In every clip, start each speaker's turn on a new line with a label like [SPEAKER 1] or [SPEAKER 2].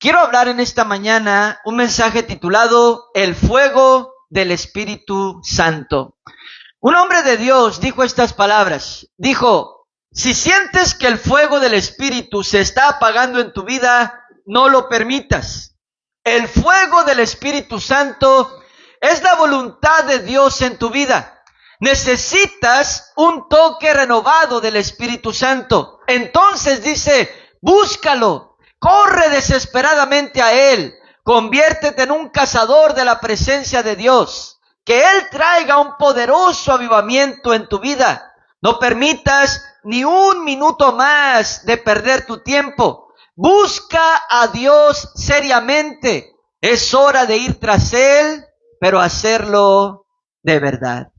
[SPEAKER 1] Quiero hablar en esta mañana un mensaje titulado El fuego del Espíritu Santo. Un hombre de Dios dijo estas palabras. Dijo, si sientes que el fuego del Espíritu se está apagando en tu vida, no lo permitas. El fuego del Espíritu Santo es la voluntad de Dios en tu vida. Necesitas un toque renovado del Espíritu Santo. Entonces dice, búscalo. Corre desesperadamente a Él, conviértete en un cazador de la presencia de Dios, que Él traiga un poderoso avivamiento en tu vida. No permitas ni un minuto más de perder tu tiempo. Busca a Dios seriamente. Es hora de ir tras Él, pero hacerlo de verdad.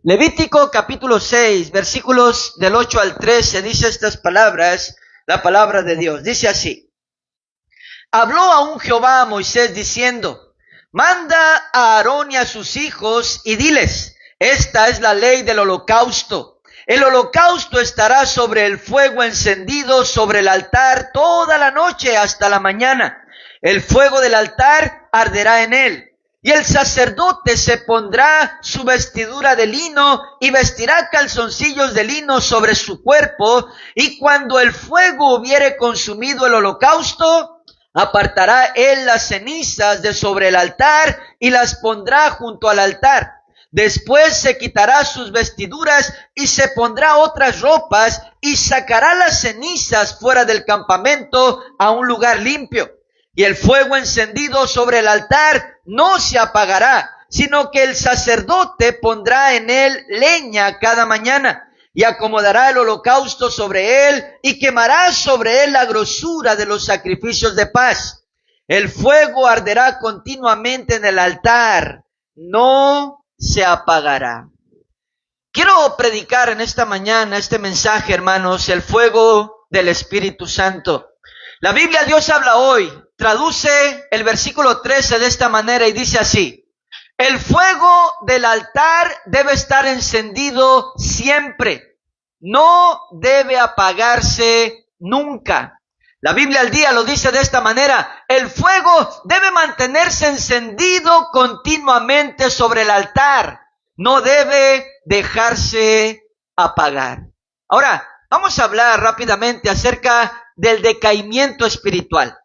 [SPEAKER 1] Levítico capítulo 6, versículos del 8 al 13, dice estas palabras, la palabra de Dios. Dice así. Habló aún Jehová a Moisés diciendo, manda a Aarón y a sus hijos y diles, esta es la ley del holocausto. El holocausto estará sobre el fuego encendido sobre el altar toda la noche hasta la mañana. El fuego del altar arderá en él. Y el sacerdote se pondrá su vestidura de lino y vestirá calzoncillos de lino sobre su cuerpo. Y cuando el fuego hubiere consumido el holocausto, apartará él las cenizas de sobre el altar y las pondrá junto al altar. Después se quitará sus vestiduras y se pondrá otras ropas y sacará las cenizas fuera del campamento a un lugar limpio. Y el fuego encendido sobre el altar no se apagará, sino que el sacerdote pondrá en él leña cada mañana. Y acomodará el holocausto sobre él y quemará sobre él la grosura de los sacrificios de paz. El fuego arderá continuamente en el altar, no se apagará. Quiero predicar en esta mañana este mensaje, hermanos, el fuego del Espíritu Santo. La Biblia, Dios habla hoy, traduce el versículo 13 de esta manera y dice así. El fuego del altar debe estar encendido siempre. No debe apagarse nunca. La Biblia al día lo dice de esta manera. El fuego debe mantenerse encendido continuamente sobre el altar. No debe dejarse apagar. Ahora, vamos a hablar rápidamente acerca del decaimiento espiritual.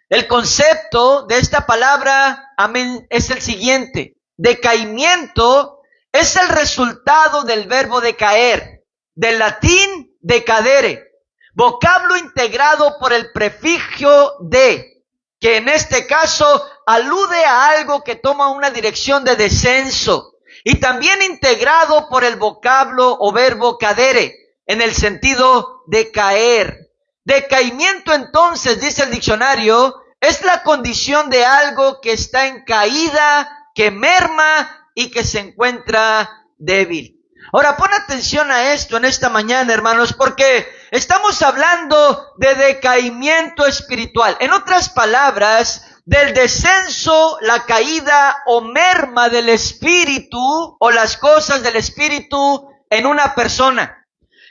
[SPEAKER 1] El concepto de esta palabra, amén, es el siguiente. Decaimiento es el resultado del verbo decaer. Del latín decadere, vocablo integrado por el prefijo de, que en este caso alude a algo que toma una dirección de descenso, y también integrado por el vocablo o verbo cadere, en el sentido de caer. Decaimiento entonces, dice el diccionario, es la condición de algo que está en caída, que merma y que se encuentra débil. Ahora, pon atención a esto en esta mañana, hermanos, porque estamos hablando de decaimiento espiritual. En otras palabras, del descenso, la caída o merma del espíritu o las cosas del espíritu en una persona.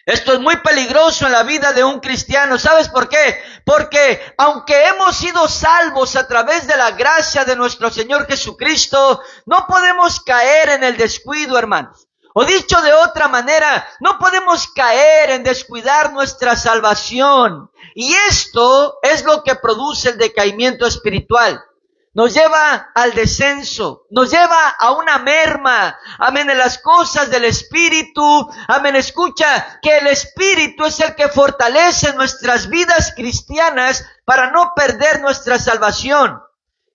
[SPEAKER 1] Esto es muy peligroso en la vida de un cristiano. ¿Sabes por qué? Porque aunque hemos sido salvos a través de la gracia de nuestro Señor Jesucristo, no podemos caer en el descuido, hermanos. O dicho de otra manera, no podemos caer en descuidar nuestra salvación. Y esto es lo que produce el decaimiento espiritual. Nos lleva al descenso, nos lleva a una merma, amén, en las cosas del Espíritu. Amén, escucha que el Espíritu es el que fortalece nuestras vidas cristianas para no perder nuestra salvación.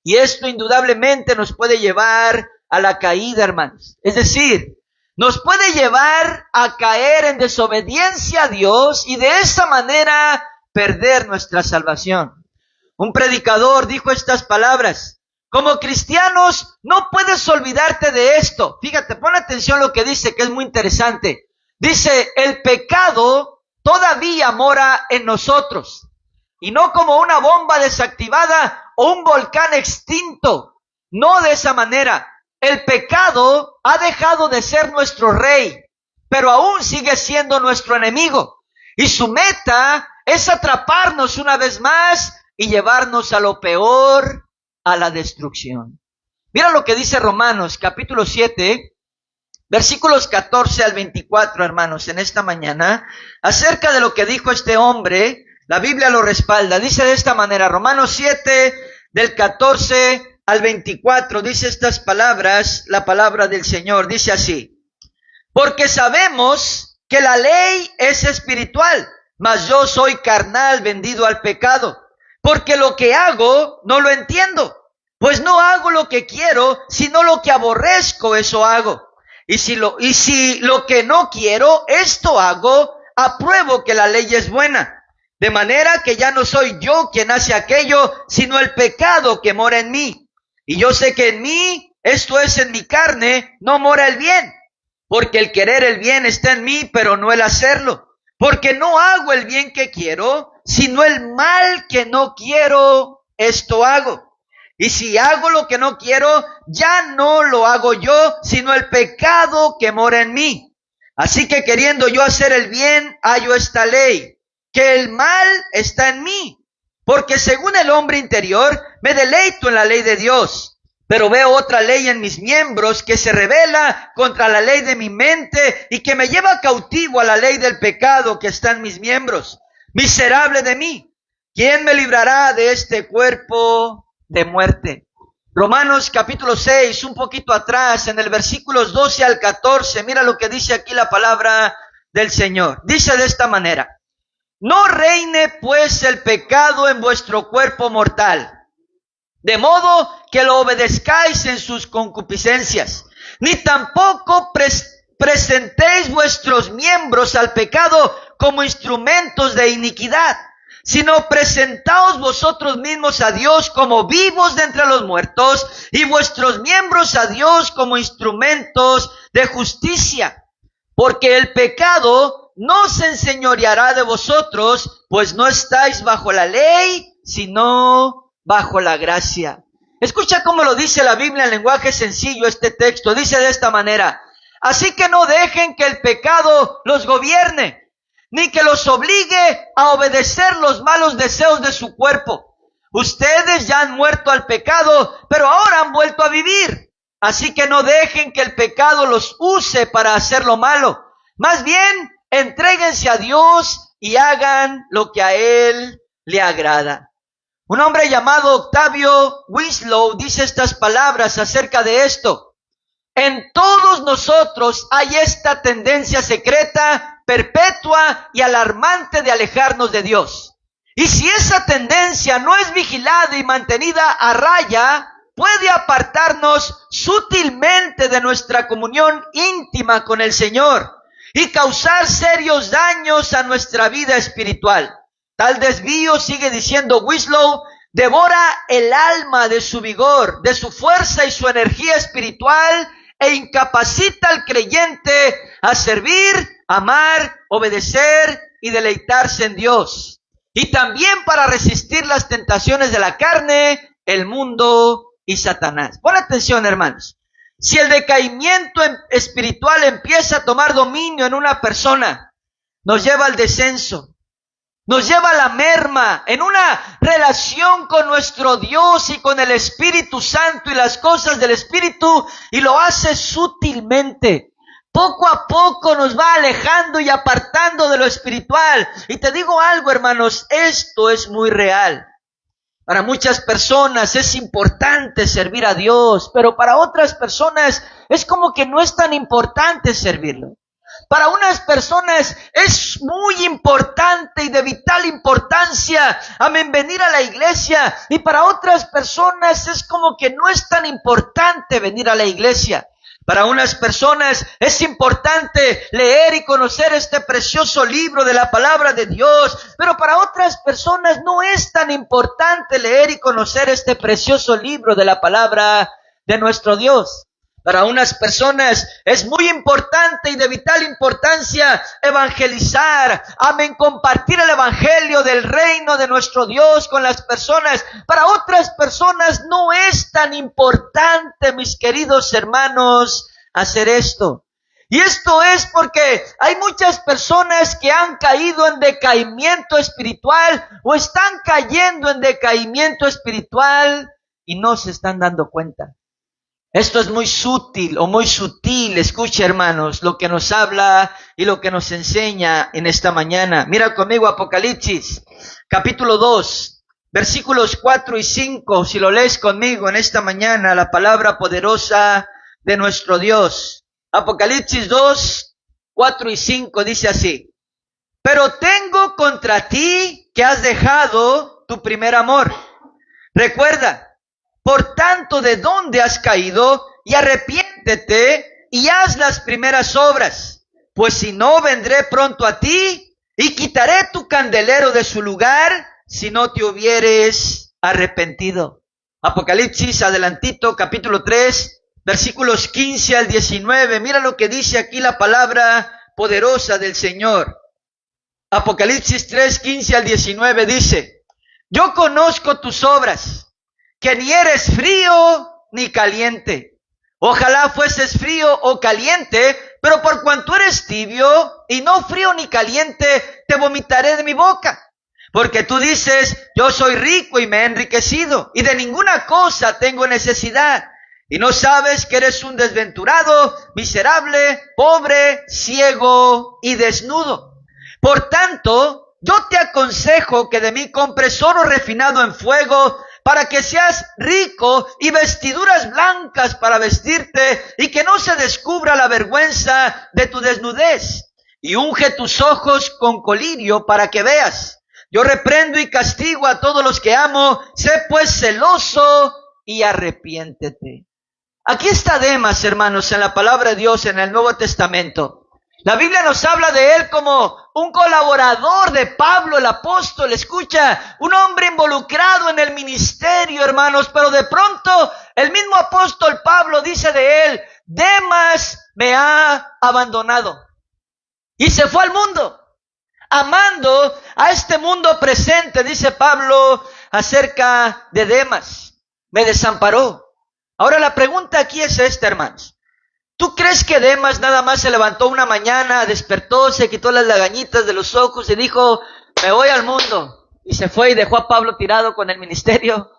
[SPEAKER 1] Y esto indudablemente nos puede llevar a la caída, hermanos. Es decir, nos puede llevar a caer en desobediencia a Dios y de esa manera perder nuestra salvación. Un predicador dijo estas palabras. Como cristianos no puedes olvidarte de esto. Fíjate, pon atención a lo que dice, que es muy interesante. Dice, el pecado todavía mora en nosotros. Y no como una bomba desactivada o un volcán extinto. No de esa manera. El pecado ha dejado de ser nuestro rey, pero aún sigue siendo nuestro enemigo. Y su meta es atraparnos una vez más y llevarnos a lo peor, a la destrucción. Mira lo que dice Romanos capítulo 7, versículos 14 al 24, hermanos, en esta mañana, acerca de lo que dijo este hombre. La Biblia lo respalda. Dice de esta manera, Romanos 7, del 14 al 24, dice estas palabras, la palabra del Señor, dice así: porque sabemos que la ley es espiritual, mas yo soy carnal, vendido al pecado, porque lo que hago no lo entiendo, pues no hago lo que quiero, sino lo que aborrezco, eso hago. Y si lo que no quiero, esto hago, apruebo que la ley es buena. De manera que ya no soy yo quien hace aquello, sino el pecado que mora en mí. Y yo sé que en mí, esto es en mi carne, no mora el bien. Porque el querer el bien está en mí, pero no el hacerlo. Porque no hago el bien que quiero, sino el mal que no quiero, esto hago. Y si hago lo que no quiero, ya no lo hago yo, sino el pecado que mora en mí. Así que queriendo yo hacer el bien, hallo esta ley, que el mal está en mí. Porque según el hombre interior, me deleito en la ley de Dios. Pero veo otra ley en mis miembros que se rebela contra la ley de mi mente y que me lleva cautivo a la ley del pecado que está en mis miembros. Miserable de mí, ¿quién me librará de este cuerpo de muerte? Romanos capítulo 6, un poquito atrás, en el versículos 12 al 14, mira lo que dice aquí la palabra del Señor. Dice de esta manera: no reine pues el pecado en vuestro cuerpo mortal, de modo que lo obedezcáis en sus concupiscencias, ni tampoco presentéis vuestros miembros al pecado como instrumentos de iniquidad, sino presentaos vosotros mismos a Dios como vivos de entre los muertos, y vuestros miembros a Dios como instrumentos de justicia. Porque el pecado no se enseñoreará de vosotros, pues no estáis bajo la ley, sino bajo la gracia. Escucha cómo lo dice la Biblia en lenguaje sencillo este texto. Dice de esta manera: así que no dejen que el pecado los gobierne, ni que los obligue a obedecer los malos deseos de su cuerpo. Ustedes ya han muerto al pecado, pero ahora han vuelto a vivir. Así que no dejen que el pecado los use para hacer lo malo. Más bien, entréguense a Dios y hagan lo que a Él le agrada. Un hombre llamado Octavio Winslow dice estas palabras acerca de esto: en todos nosotros hay esta tendencia secreta, perpetua y alarmante de alejarnos de Dios. Y si esa tendencia no es vigilada y mantenida a raya, puede apartarnos sutilmente de nuestra comunión íntima con el Señor y causar serios daños a nuestra vida espiritual. Tal desvío, sigue diciendo Winslow, devora el alma de su vigor, de su fuerza y su energía espiritual, e incapacita al creyente a servir, amar, obedecer y deleitarse en Dios. Y también para resistir las tentaciones de la carne, el mundo y Satanás. Pon atención, hermanos. Si el decaimiento espiritual empieza a tomar dominio en una persona, nos lleva al descenso, nos lleva a la merma en una relación con nuestro Dios y con el Espíritu Santo y las cosas del Espíritu, y lo hace sutilmente. Poco a poco nos va alejando y apartando de lo espiritual. Y te digo algo, hermanos, esto es muy real. Para muchas personas es importante servir a Dios, pero para otras personas es como que no es tan importante servirlo. Para unas personas es muy importante y de vital importancia, amén, venir a la iglesia. Y para otras personas es como que no es tan importante venir a la iglesia. Para unas personas es importante leer y conocer este precioso libro de la palabra de Dios, pero para otras personas no es tan importante leer y conocer este precioso libro de la palabra de nuestro Dios. Para unas personas es muy importante y de vital importancia evangelizar, amén, compartir el evangelio del reino de nuestro Dios con las personas. Para otras personas no es tan importante, mis queridos hermanos, hacer esto. Y esto es porque hay muchas personas que han caído en decaimiento espiritual o están cayendo en decaimiento espiritual y no se están dando cuenta. Esto es muy sutil o muy sutil, escucha hermanos, lo que nos habla y lo que nos enseña en esta mañana. Mira conmigo Apocalipsis, capítulo 2, versículos 4 y 5, si lo lees conmigo en esta mañana, la palabra poderosa de nuestro Dios. Apocalipsis 2, 4 y 5 dice así: pero tengo contra ti que has dejado tu primer amor. Recuerda, por tanto, de dónde has caído, y arrepiéntete y haz las primeras obras, pues si no, vendré pronto a ti y quitaré tu candelero de su lugar si no te hubieres arrepentido. Apocalipsis, adelantito, capítulo 3, versículos 15 al 19. Mira lo que dice aquí la palabra poderosa del Señor. Apocalipsis 3, 15 al 19 dice: yo conozco tus obras, que ni eres frío ni caliente. Ojalá fueses frío o caliente, pero por cuanto eres tibio y no frío ni caliente, te vomitaré de mi boca. Porque tú dices: yo soy rico y me he enriquecido, y de ninguna cosa tengo necesidad. Y no sabes que eres un desventurado, miserable, pobre, ciego y desnudo. Por tanto, yo te aconsejo que de mí compres oro refinado en fuego, para que seas rico, y vestiduras blancas para vestirte, y que no se descubra la vergüenza de tu desnudez. Y unge tus ojos con colirio para que veas. Yo reprendo y castigo a todos los que amo. Sé pues celoso y arrepiéntete. Aquí está Demas, hermanos, en la palabra de Dios en el Nuevo Testamento. La Biblia nos habla de él como un colaborador de Pablo, el apóstol. Escucha, un hombre involucrado en el ministerio, hermanos, pero de pronto el mismo apóstol Pablo dice de él: Demas me ha abandonado y se fue al mundo, amando a este mundo presente. Dice Pablo acerca de Demas: me desamparó. Ahora la pregunta aquí es esta, hermanos. ¿Tú crees que Demas nada más se levantó una mañana, despertó, se quitó las lagañitas de los ojos y dijo: me voy al mundo, y se fue y dejó a Pablo tirado con el ministerio?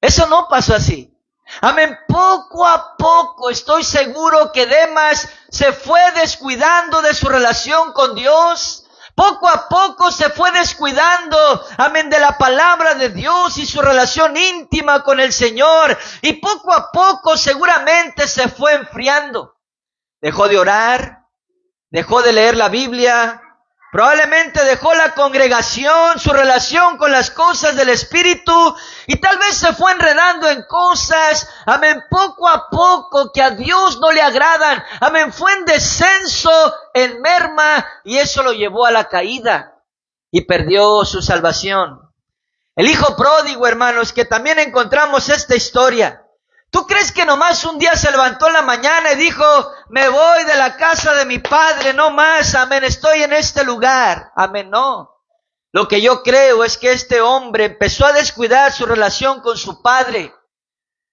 [SPEAKER 1] Eso no pasó así. Amén. Poco a poco estoy seguro que Demas se fue descuidando de su relación con Dios. Poco a poco se fue descuidando, amén, de la palabra de Dios y su relación íntima con el Señor. Y poco a poco seguramente se fue enfriando. Dejó de orar, dejó de leer la Biblia, probablemente dejó la congregación, su relación con las cosas del Espíritu, y tal vez se fue enredando en cosas, amén, poco a poco, que a Dios no le agradan. Amén, fue en descenso, en merma, y eso lo llevó a la caída y perdió su salvación. El hijo pródigo, hermanos, que también encontramos esta historia. ¿Tú crees que nomás un día se levantó en la mañana y dijo: me voy de la casa de mi padre, no más, amén, estoy en este lugar? Amén, no. Lo que yo creo es que este hombre empezó a descuidar su relación con su padre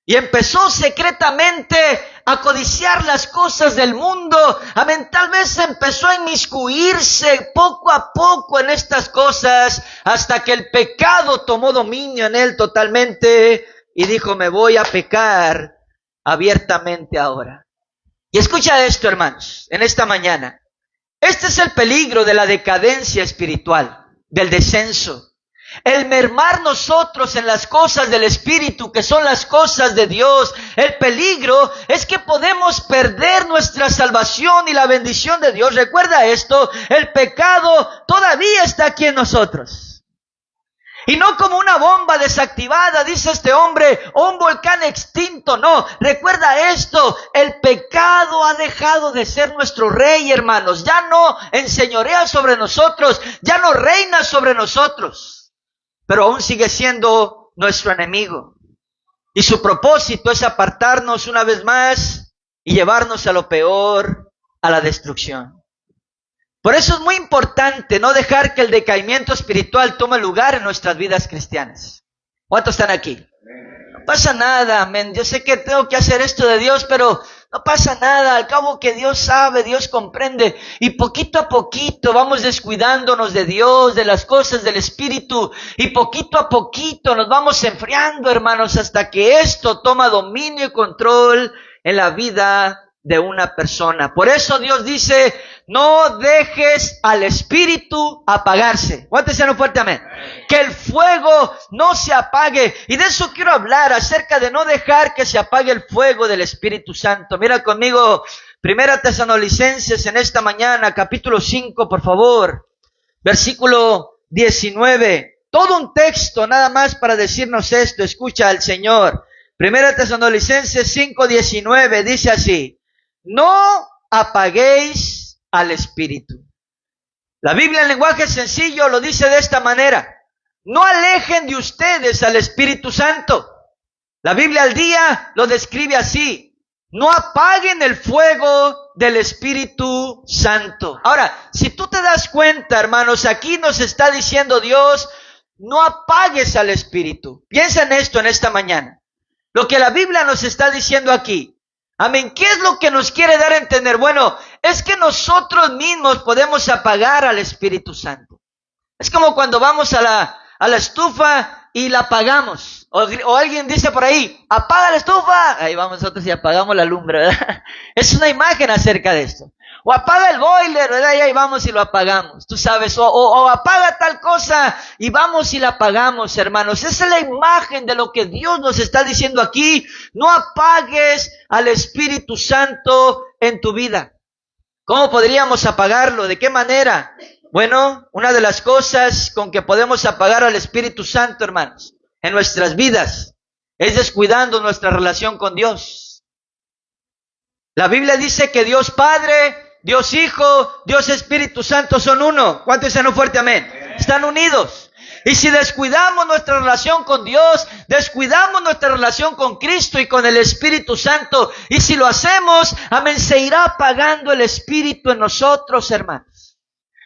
[SPEAKER 1] y empezó secretamente a codiciar las cosas del mundo. Amén, tal vez empezó a inmiscuirse poco a poco en estas cosas hasta que el pecado tomó dominio en él totalmente. Y dijo: me voy a pecar abiertamente ahora. Y escucha esto, hermanos, en esta mañana. Este es el peligro de la decadencia espiritual, del descenso. El mermar nosotros en las cosas del Espíritu, que son las cosas de Dios. El peligro es que podemos perder nuestra salvación y la bendición de Dios. Recuerda esto: el pecado todavía está aquí en nosotros. Y no como una bomba desactivada, dice este hombre, o un volcán extinto. No, recuerda esto: el pecado ha dejado de ser nuestro rey, hermanos. Ya no enseñorea sobre nosotros, ya no reina sobre nosotros, pero aún sigue siendo nuestro enemigo. Y su propósito es apartarnos una vez más y llevarnos a lo peor, a la destrucción. Por eso es muy importante no dejar que el decaimiento espiritual tome lugar en nuestras vidas cristianas. ¿Cuántos están aquí? No pasa nada, amén. Yo sé que tengo que hacer esto de Dios, pero no pasa nada, al cabo que Dios sabe, Dios comprende. Y poquito a poquito vamos descuidándonos de Dios, de las cosas del Espíritu. Y poquito a poquito nos vamos enfriando, hermanos, hasta que esto toma dominio y control en la vida de una persona. Por eso Dios dice, no dejes al Espíritu apagarse. Cuéntenselo fuerte, amén. Que el fuego no se apague. Y de eso quiero hablar, acerca de no dejar que se apague el fuego del Espíritu Santo. Mira conmigo, 1 Tesalonicenses en esta mañana, capítulo 5, por favor. Versículo 19. Todo un texto nada más para decirnos esto. Escucha al Señor. 1 Tesalonicenses 5:19 dice así: no apaguéis al Espíritu. La Biblia en lenguaje sencillo lo dice de esta manera: no alejen de ustedes al Espíritu Santo. La Biblia al día lo describe así: no apaguen el fuego del Espíritu Santo. Ahora, si tú te das cuenta, hermanos, aquí nos está diciendo Dios, no apagues al Espíritu. Piensa en esto en esta mañana. Lo que la Biblia nos está diciendo aquí. Amén. ¿Qué es lo que nos quiere dar a entender? Bueno, es que nosotros mismos podemos apagar al Espíritu Santo. Es como cuando vamos a la estufa y la apagamos. O alguien dice por ahí, apaga la estufa. Ahí vamos nosotros y apagamos la lumbre, ¿verdad? Es una imagen acerca de esto. O apaga el boiler, ¿verdad? Y ahí vamos y lo apagamos. Tú sabes, o apaga tal cosa y vamos y la apagamos, hermanos. Esa es la imagen de lo que Dios nos está diciendo aquí. No apagues al Espíritu Santo en tu vida. ¿Cómo podríamos apagarlo? ¿De qué manera? Bueno, una de las cosas con que podemos apagar al Espíritu Santo, hermanos, en nuestras vidas, es descuidando nuestra relación con Dios. La Biblia dice que Dios Padre, Dios Hijo, Dios Espíritu Santo son uno. ¿Cuántos dicen un fuerte amén? Están unidos. Y si descuidamos nuestra relación con Dios, descuidamos nuestra relación con Cristo y con el Espíritu Santo, y si lo hacemos, amén, se irá apagando el Espíritu en nosotros, hermanos.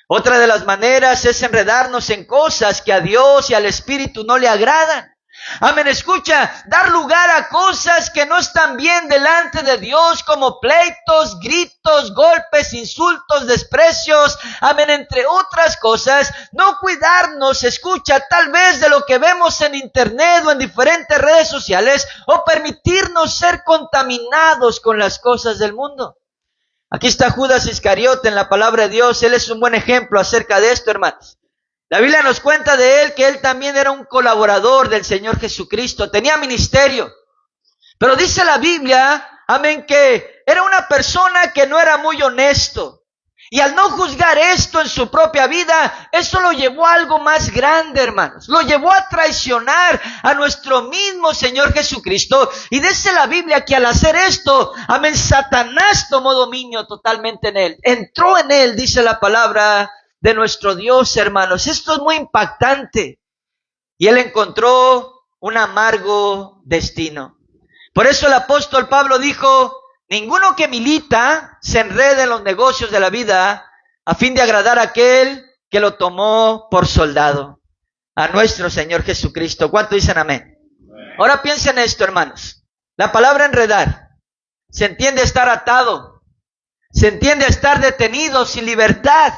[SPEAKER 1] Otra de las maneras es enredarnos en cosas que a Dios y al Espíritu no le agradan. Amén, escucha, dar lugar a cosas que no están bien delante de Dios, como pleitos, gritos, golpes, insultos, desprecios, amén, entre otras cosas. No cuidarnos, escucha, tal vez de lo que vemos en internet o en diferentes redes sociales, o permitirnos ser contaminados con las cosas del mundo. Aquí está Judas Iscariote en la palabra de Dios. Él es un buen ejemplo acerca de esto, hermanos. La Biblia nos cuenta de él que él también era un colaborador del Señor Jesucristo, tenía ministerio. Pero dice la Biblia, amén, que era una persona que no era muy honesto. Y al no juzgar esto en su propia vida, eso lo llevó a algo más grande, hermanos. Lo llevó a traicionar a nuestro mismo Señor Jesucristo. Y dice la Biblia que al hacer esto, amén, Satanás tomó dominio totalmente en él. Entró en él, dice la palabra de nuestro Dios, hermanos. Esto es muy impactante. Y él encontró un amargo destino. Por eso el apóstol Pablo dijo: ninguno que milita se enrede en los negocios de la vida a fin de agradar a aquel que lo tomó por soldado, a nuestro Señor Jesucristo. ¿Cuánto dicen amén? Ahora piensen esto, hermanos. La palabra enredar se entiende estar atado, se entiende estar detenido, sin libertad.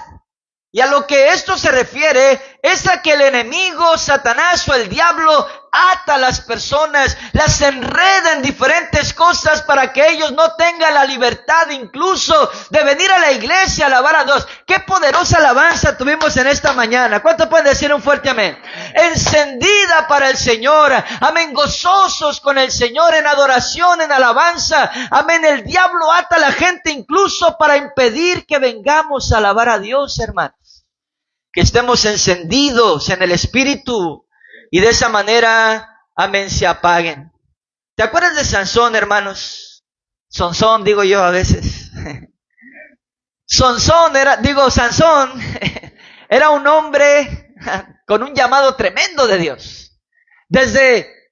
[SPEAKER 1] Y a lo que esto se refiere es a que el enemigo, Satanás o el diablo, ata a las personas, las enreda en diferentes cosas para que ellos no tengan la libertad incluso de venir a la iglesia a alabar a Dios. ¡Qué poderosa alabanza tuvimos en esta mañana! ¿Cuánto pueden decir un fuerte amén? Encendida para el Señor, amén, gozosos con el Señor en adoración, en alabanza, amén. El diablo ata a la gente incluso para impedir que vengamos a alabar a Dios, hermanos. Que estemos encendidos en el Espíritu y de esa manera, amén, se apaguen. ¿Te acuerdas de Sansón, hermanos? Sansón, digo yo a veces. Sansón era un hombre con un llamado tremendo de Dios.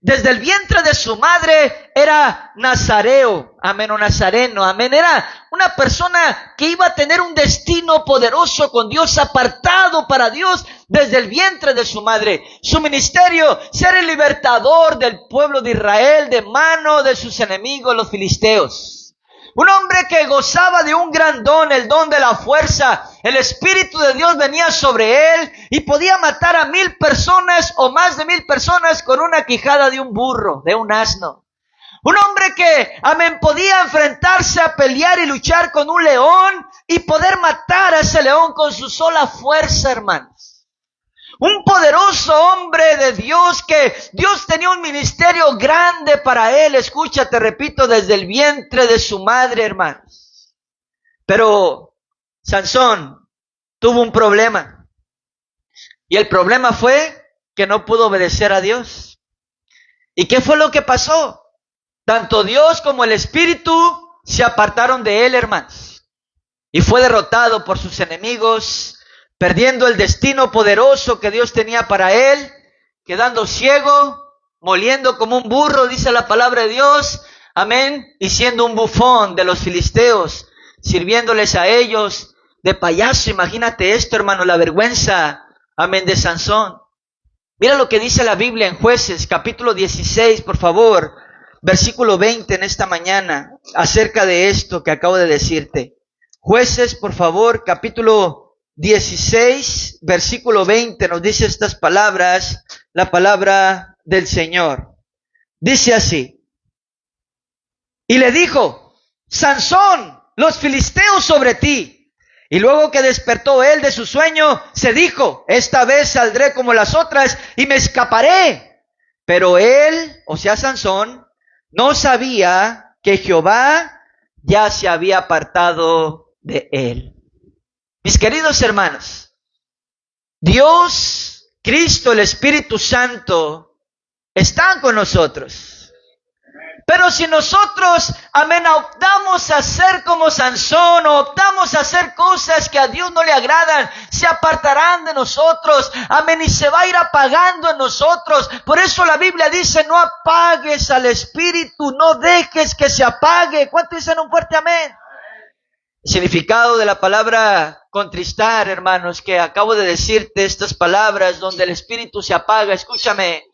[SPEAKER 1] Desde el vientre de su madre era nazareo, amén, o nazareno, amén. Era una persona que iba a tener un destino poderoso con Dios, apartado para Dios desde el vientre de su madre. Su ministerio, ser el libertador del pueblo de Israel de mano de sus enemigos, los filisteos. Un hombre que gozaba de un gran don, el don de la fuerza. El Espíritu de Dios venía sobre él y podía matar a 1000 personas o más de 1000 personas con una quijada de un burro, de un asno. Un hombre que, amén, podía enfrentarse a pelear y luchar con un león y poder matar a ese león con su sola fuerza, hermanos. Un poderoso hombre de Dios que Dios tenía un ministerio grande para él. Escúchate, repito, desde el vientre de su madre, hermanos. Pero Sansón tuvo un problema. Y el problema fue que no pudo obedecer a Dios. ¿Y qué fue lo que pasó? Tanto Dios como el Espíritu se apartaron de él, hermanos. Y fue derrotado por sus enemigos, perdiendo el destino poderoso que Dios tenía para él, quedando ciego, moliendo como un burro, dice la palabra de Dios, amén, y siendo un bufón de los filisteos, sirviéndoles a ellos de payaso. Imagínate esto, hermano, la vergüenza, amén, de Sansón. Mira lo que dice la Biblia en Jueces, capítulo 16, por favor, versículo 20 en esta mañana, acerca de esto que acabo de decirte. Jueces, por favor, capítulo 16, versículo 20, nos dice estas palabras, la palabra del Señor. Dice así: y le dijo, Sansón, los filisteos sobre ti. Y luego que despertó él de su sueño, se dijo, esta vez saldré como las otras y me escaparé. Pero él, o sea Sansón, no sabía que Jehová ya se había apartado de él. Mis queridos hermanos, Dios, Cristo, el Espíritu Santo, están con nosotros. Pero si nosotros, amén, optamos a ser como Sansón, o optamos a hacer cosas que a Dios no le agradan, se apartarán de nosotros, amén, y se va a ir apagando en nosotros. Por eso la Biblia dice, no apagues al Espíritu, no dejes que se apague. ¿Cuánto dicen un fuerte amén? El significado de la palabra contristar, hermanos, que acabo de decirte estas palabras donde el Espíritu se apaga. Escúchame,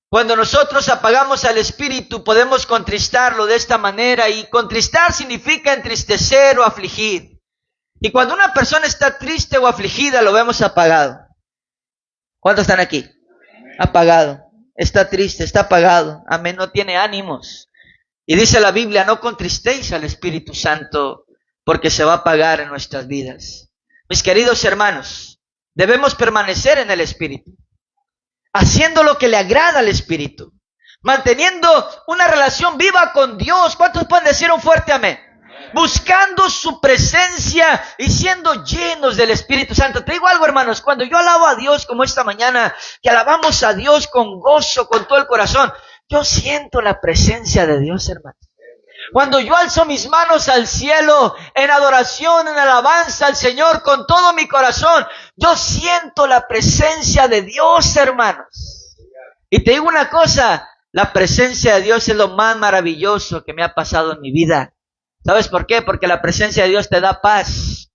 [SPEAKER 1] cuando nosotros apagamos al Espíritu podemos contristarlo de esta manera, y contristar significa entristecer o afligir. Y cuando una persona está triste o afligida lo vemos apagado. ¿Cuántos están aquí? Apagado, está triste, está apagado, amén, no tiene ánimos. Y dice la Biblia, no contristéis al Espíritu Santo, porque se va a apagar en nuestras vidas. Mis queridos hermanos, debemos permanecer en el Espíritu, haciendo lo que le agrada al Espíritu, manteniendo una relación viva con Dios. ¿Cuántos pueden decir un fuerte amén? Buscando su presencia y siendo llenos del Espíritu Santo. Te digo algo, hermanos, cuando yo alabo a Dios como esta mañana, que alabamos a Dios con gozo, con todo el corazón, yo siento la presencia de Dios, hermanos. Cuando yo alzo mis manos al cielo en adoración, en alabanza al Señor con todo mi corazón, yo siento la presencia de Dios, hermanos. Y te digo una cosa, la presencia de Dios es lo más maravilloso que me ha pasado en mi vida. ¿Sabes por qué? Porque la presencia de Dios te da paz,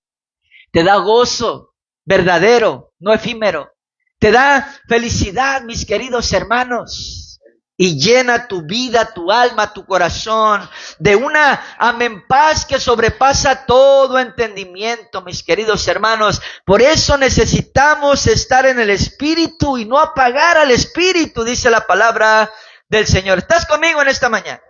[SPEAKER 1] te da gozo verdadero, no efímero. Te da felicidad, mis queridos hermanos. Y llena tu vida, tu alma, tu corazón de una amén paz que sobrepasa todo entendimiento, mis queridos hermanos. Por eso necesitamos estar en el Espíritu y no apagar al Espíritu, dice la palabra del Señor. ¿Estás conmigo en esta mañana?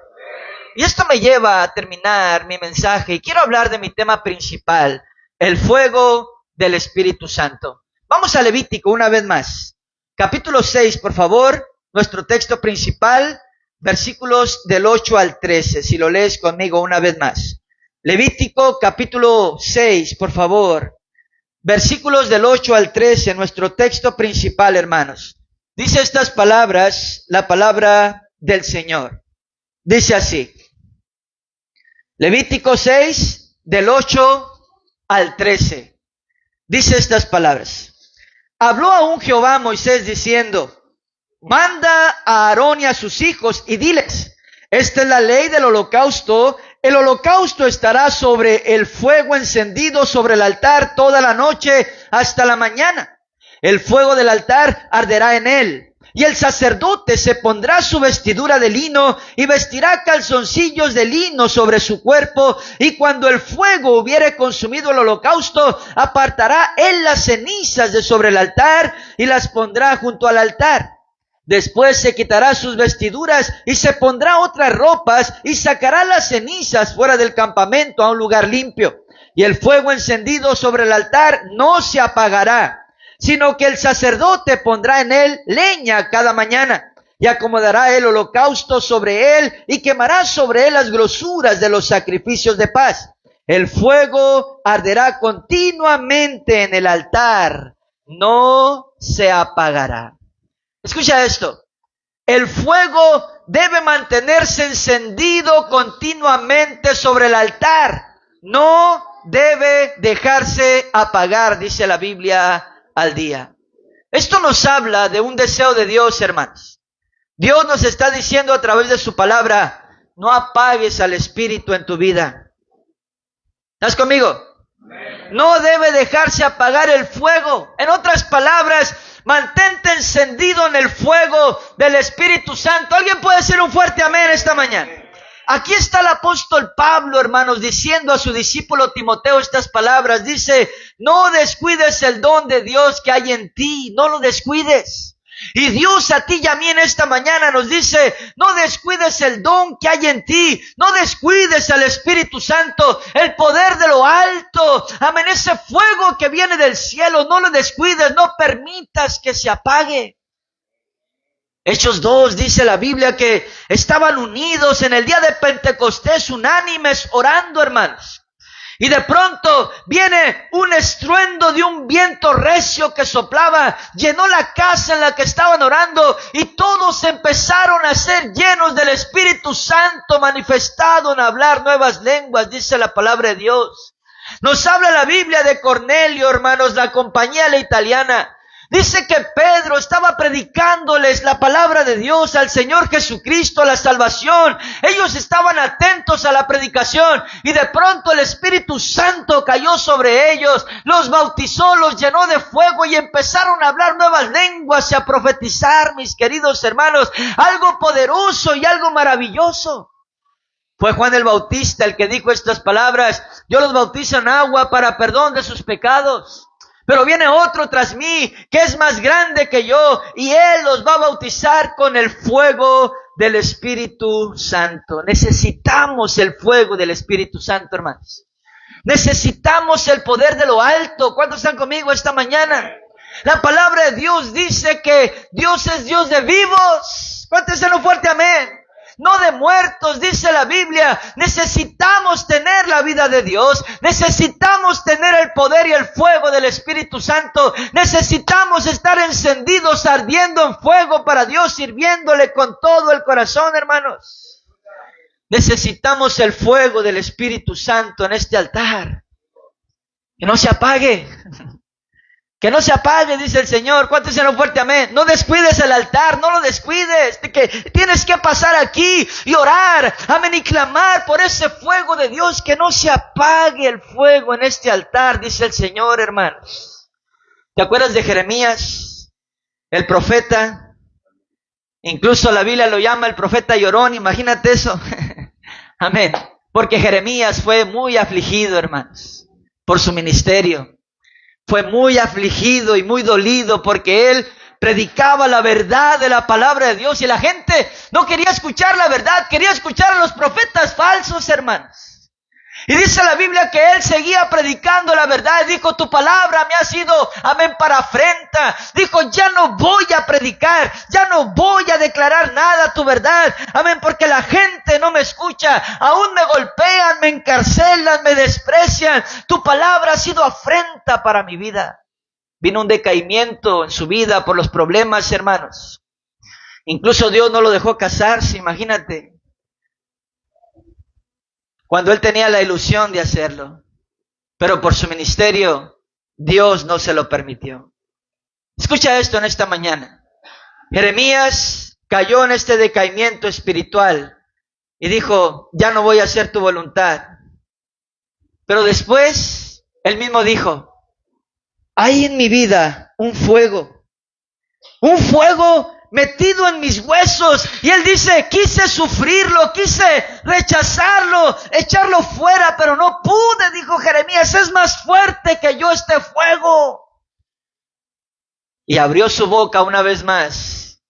[SPEAKER 1] Y esto me lleva a terminar mi mensaje y quiero hablar de mi tema principal, el fuego del Espíritu Santo. Vamos a Levítico una vez más. Capítulo 6, por favor. Nuestro texto principal, versículos del 8 al 13, si lo lees conmigo una vez más. Levítico capítulo 6, por favor, versículos del 8 al 13, nuestro texto principal, hermanos. Dice estas palabras, la palabra del Señor. Dice así, Levítico 6, del 8 al 13. Dice estas palabras. Habló aún Jehová a Moisés diciendo, manda a Aarón y a sus hijos y diles, esta es la ley del holocausto. El holocausto estará sobre el fuego encendido sobre el altar toda la noche hasta la mañana. El fuego del altar arderá en él. Y el sacerdote se pondrá su vestidura de lino y vestirá calzoncillos de lino sobre su cuerpo, y cuando el fuego hubiere consumido el holocausto, apartará él las cenizas de sobre el altar y las pondrá junto al altar. Después se quitará sus vestiduras y se pondrá otras ropas y sacará las cenizas fuera del campamento a un lugar limpio. Y el fuego encendido sobre el altar no se apagará, sino que el sacerdote pondrá en él leña cada mañana, y acomodará el holocausto sobre él, y quemará sobre él las grosuras de los sacrificios de paz. El fuego arderá continuamente en el altar, no se apagará. Escucha esto, el fuego debe mantenerse encendido continuamente sobre el altar, no debe dejarse apagar, dice la Biblia, al día. Esto nos habla de un deseo de Dios, hermanos. Dios nos está diciendo a través de su palabra: no apagues al Espíritu en tu vida. ¿Estás conmigo? No debe dejarse apagar el fuego. En otras palabras, mantente encendido en el fuego del Espíritu Santo. ¿Alguien puede decir un fuerte amén esta mañana? Aquí está el apóstol Pablo, hermanos, diciendo a su discípulo Timoteo estas palabras. Dice: no descuides el don de Dios que hay en ti, no lo descuides. Y Dios a ti y a mí en esta mañana nos dice: no descuides el don que hay en ti, no descuides al Espíritu Santo, el poder de lo alto, amén, ese fuego que viene del cielo, no lo descuides, no permitas que se apague. Hechos 2 dice la Biblia que estaban unidos en el día de Pentecostés, unánimes, orando, hermanos. Y de pronto viene un estruendo de un viento recio que soplaba, llenó la casa en la que estaban orando, y todos empezaron a ser llenos del Espíritu Santo, manifestado en hablar nuevas lenguas, dice la palabra de Dios. Nos habla la Biblia de Cornelio, hermanos, la compañía la italiana. Dice que Pedro estaba predicándoles la palabra de Dios, al Señor Jesucristo, la salvación. Ellos estaban atentos a la predicación y de pronto el Espíritu Santo cayó sobre ellos, los bautizó, los llenó de fuego y empezaron a hablar nuevas lenguas y a profetizar, mis queridos hermanos, algo poderoso y algo maravilloso. Fue Juan el Bautista el que dijo estas palabras: yo los bautizo en agua para perdón de sus pecados, pero viene otro tras mí que es más grande que yo, y él los va a bautizar con el fuego del Espíritu Santo. Necesitamos el fuego del Espíritu Santo, hermanos. Necesitamos el poder de lo alto. ¿Cuántos están conmigo esta mañana? La palabra de Dios dice que Dios es Dios de vivos. ¿Cuántos dicen un fuerte amén? No de muertos, dice la Biblia. Necesitamos tener la vida de Dios. Necesitamos tener el poder y el fuego del Espíritu Santo. Necesitamos estar encendidos, ardiendo en fuego para Dios, sirviéndole con todo el corazón, hermanos. Necesitamos el fuego del Espíritu Santo en este altar. Que no se apague. Que no se apague, dice el Señor. ¿Cuántos dicen fuerte amén? No descuides el altar, no lo descuides. Que tienes que pasar aquí y orar, amén, y clamar por ese fuego de Dios. Que no se apague el fuego en este altar, dice el Señor, hermanos. ¿Te acuerdas de Jeremías, el profeta? Incluso la Biblia lo llama el profeta llorón. Imagínate eso. Amén. Porque Jeremías fue muy afligido, hermanos, por su ministerio. Fue muy afligido y muy dolido porque él predicaba la verdad de la palabra de Dios y la gente no quería escuchar la verdad, quería escuchar a los profetas falsos, hermanos. Y dice la Biblia que él seguía predicando la verdad y dijo: tu palabra me ha sido, amén, para afrenta. Dijo: ya no voy a predicar, ya no voy a declarar nada tu verdad, amén, porque la gente no me escucha, aún me golpean, me encarcelan, me desprecian. Tu palabra ha sido afrenta para mi vida. Vino un decaimiento en su vida por los problemas, hermanos. Incluso Dios no lo dejó casarse, imagínate, cuando él tenía la ilusión de hacerlo. Pero por su ministerio, Dios no se lo permitió. Escucha esto en esta mañana. Jeremías cayó en este decaimiento espiritual y dijo: ya no voy a hacer tu voluntad. Pero después, él mismo dijo: hay en mi vida un fuego metido en mis huesos. Y él dice, quise sufrirlo, quise rechazarlo, echarlo fuera, pero no pude, dijo Jeremías, es más fuerte que yo este fuego. Y abrió su boca una vez más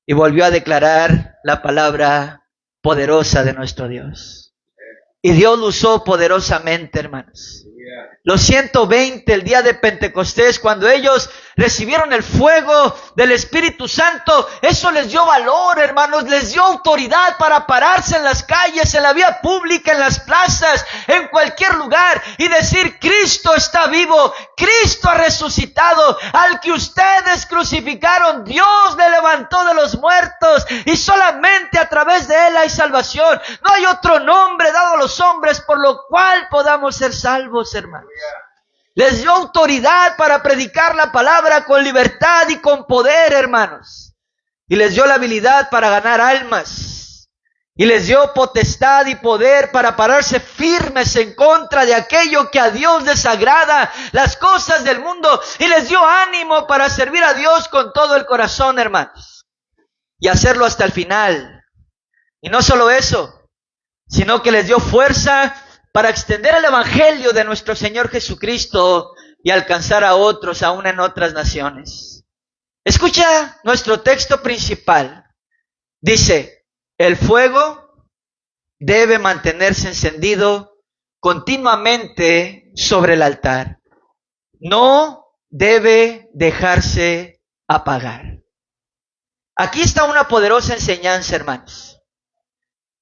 [SPEAKER 1] y volvió a declarar la palabra poderosa de nuestro Dios. Y Dios lo usó poderosamente, hermanos. Los 120, el día de Pentecostés, cuando ellos recibieron el fuego del Espíritu Santo, eso les dio valor, hermanos, les dio autoridad para pararse en las calles, en la vía pública, en las plazas, en cualquier lugar y decir, Cristo está vivo, Cristo ha resucitado, al que ustedes crucificaron, Dios le levantó de los muertos y solamente a través de él hay salvación. No hay otro nombre dado a los hombres por lo cual podamos ser salvos, hermanos. Les dio autoridad para predicar la palabra con libertad y con poder, hermanos. Y les dio la habilidad para ganar almas. Y les dio potestad y poder para pararse firmes en contra de aquello que a Dios les agrada, las cosas del mundo. Y les dio ánimo para servir a Dios con todo el corazón, hermanos. Y hacerlo hasta el final. Y no solo eso, sino que les dio fuerza para extender el evangelio de nuestro Señor Jesucristo y alcanzar a otros aún en otras naciones. Escucha nuestro texto principal. Dice, el fuego debe mantenerse encendido continuamente sobre el altar. No debe dejarse apagar. Aquí está una poderosa enseñanza, hermanos.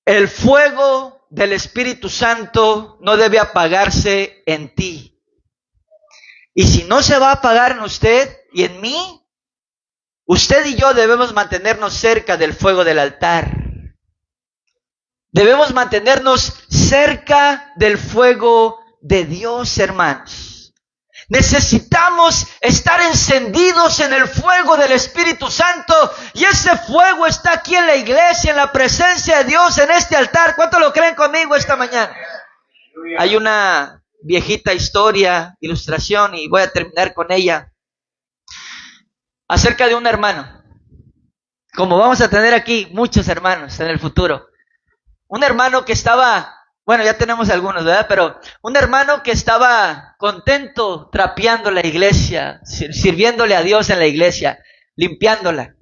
[SPEAKER 1] El fuego del Espíritu Santo no debe apagarse en ti. Y si no se va a apagar en usted y en mí, usted y yo debemos mantenernos cerca del fuego del altar. Debemos mantenernos cerca del fuego de Dios, hermanos. Necesitamos estar encendidos en el fuego del Espíritu Santo, y ese fuego está aquí en la iglesia, en la presencia de Dios, en este altar. ¿Cuántos lo creen conmigo esta mañana? Hay una viejita historia, ilustración, y voy a terminar con ella, acerca de un hermano. Como vamos a tener aquí muchos hermanos en el futuro. Un hermano que estaba... Bueno, ya tenemos algunos, ¿verdad? Pero un hermano que estaba contento trapeando la iglesia, sirviéndole a Dios en la iglesia, limpiándola.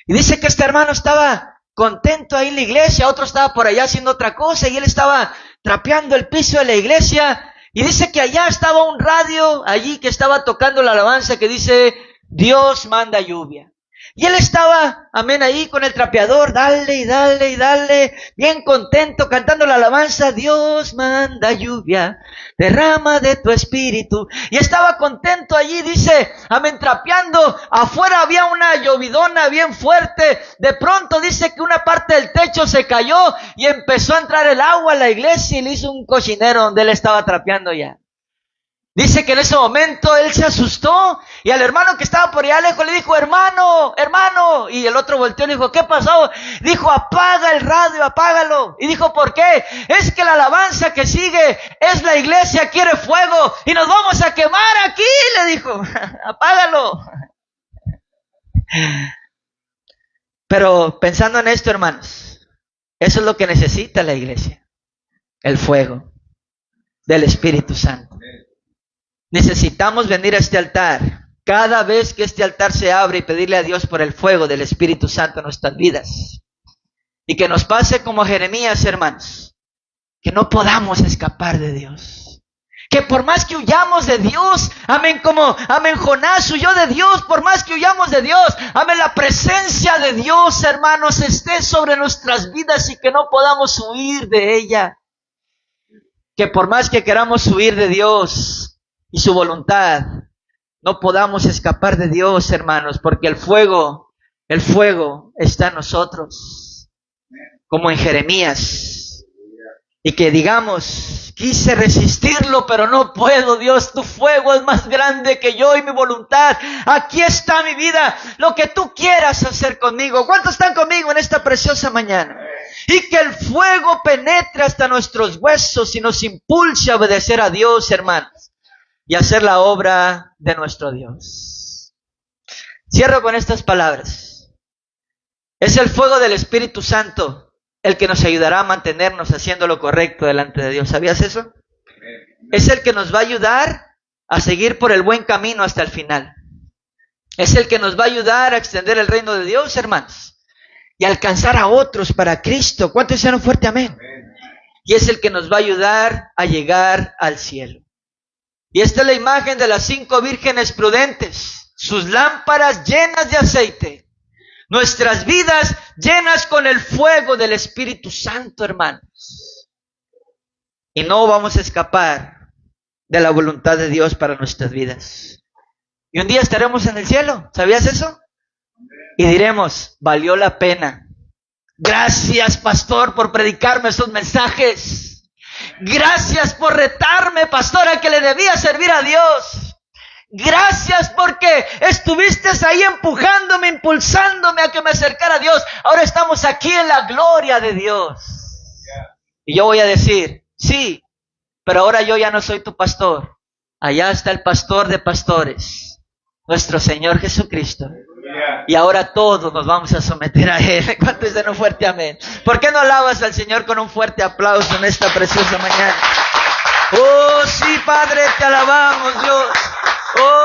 [SPEAKER 1] Y dice que este hermano estaba contento ahí en la iglesia, otro estaba por allá haciendo otra cosa y él estaba trapeando el piso de la iglesia. Y dice que allá estaba un radio, allí que estaba tocando la alabanza que dice, Dios manda lluvia. Y él estaba, amén, ahí con el trapeador, dale y dale y dale, bien contento, cantando la alabanza, Dios manda lluvia, derrama de tu espíritu. Y estaba contento allí, dice, amén, trapeando. Afuera había una llovidona bien fuerte. De pronto dice que una parte del techo se cayó y empezó a entrar el agua a la iglesia y le hizo un cochinero donde él estaba trapeando ya. Dice que en ese momento él se asustó y al hermano que estaba por allá lejos le dijo, hermano, hermano. Y el otro volteó y le dijo, ¿qué pasó? Dijo, apaga el radio, apágalo. Y dijo, ¿por qué? Es que la alabanza que sigue es la iglesia quiere fuego y nos vamos a quemar aquí, le dijo, apágalo. Pero pensando en esto, hermanos, eso es lo que necesita la iglesia, el fuego del Espíritu Santo. Necesitamos venir a este altar cada vez que este altar se abre y pedirle a Dios por el fuego del Espíritu Santo en nuestras vidas. Y que nos pase como a Jeremías, hermanos, que no podamos escapar de Dios. Que por más que huyamos de Dios, amén, como amén, Jonás huyó de Dios, por más que huyamos de Dios, amén, la presencia de Dios, hermanos, esté sobre nuestras vidas y que no podamos huir de ella. Que por más que queramos huir de Dios y su voluntad, no podamos escapar de Dios, hermanos, porque el fuego está en nosotros, como en Jeremías. Y que digamos, quise resistirlo, pero no puedo, Dios, tu fuego es más grande que yo y mi voluntad. Aquí está mi vida, lo que tú quieras hacer conmigo. ¿Cuántos están conmigo en esta preciosa mañana? Y que el fuego penetre hasta nuestros huesos y nos impulse a obedecer a Dios, hermanos, y hacer la obra de nuestro Dios. Cierro con estas palabras. Es el fuego del Espíritu Santo el que nos ayudará a mantenernos haciendo lo correcto delante de Dios. ¿Sabías eso? Es el que nos va a ayudar a seguir por el buen camino hasta el final. Es el que nos va a ayudar a extender el reino de Dios, hermanos, y alcanzar a otros para Cristo. ¿Cuántos dicen un fuerte amén? Y es el que nos va a ayudar a llegar al cielo. Y esta es la imagen de las 5 vírgenes prudentes, sus lámparas llenas de aceite, nuestras vidas llenas con el fuego del Espíritu Santo, hermanos. Y no vamos a escapar de la voluntad de Dios para nuestras vidas. Y un día estaremos en el cielo, ¿sabías eso? Y diremos, valió la pena. Gracias, pastor, por predicarme esos mensajes. Gracias por retarme, pastor, a que le debía servir a Dios. Gracias porque estuviste ahí empujándome, impulsándome a que me acercara a Dios. Ahora estamos aquí en la gloria de Dios. Y yo voy a decir, sí, pero ahora yo ya no soy tu pastor. Allá está el pastor de pastores, nuestro Señor Jesucristo. Y ahora todos nos vamos a someter a Él. ¿Cuántos dicen un fuerte amén? ¿Por qué no alabas al Señor con un fuerte aplauso en esta preciosa mañana? Oh, sí, Padre, te alabamos, Dios.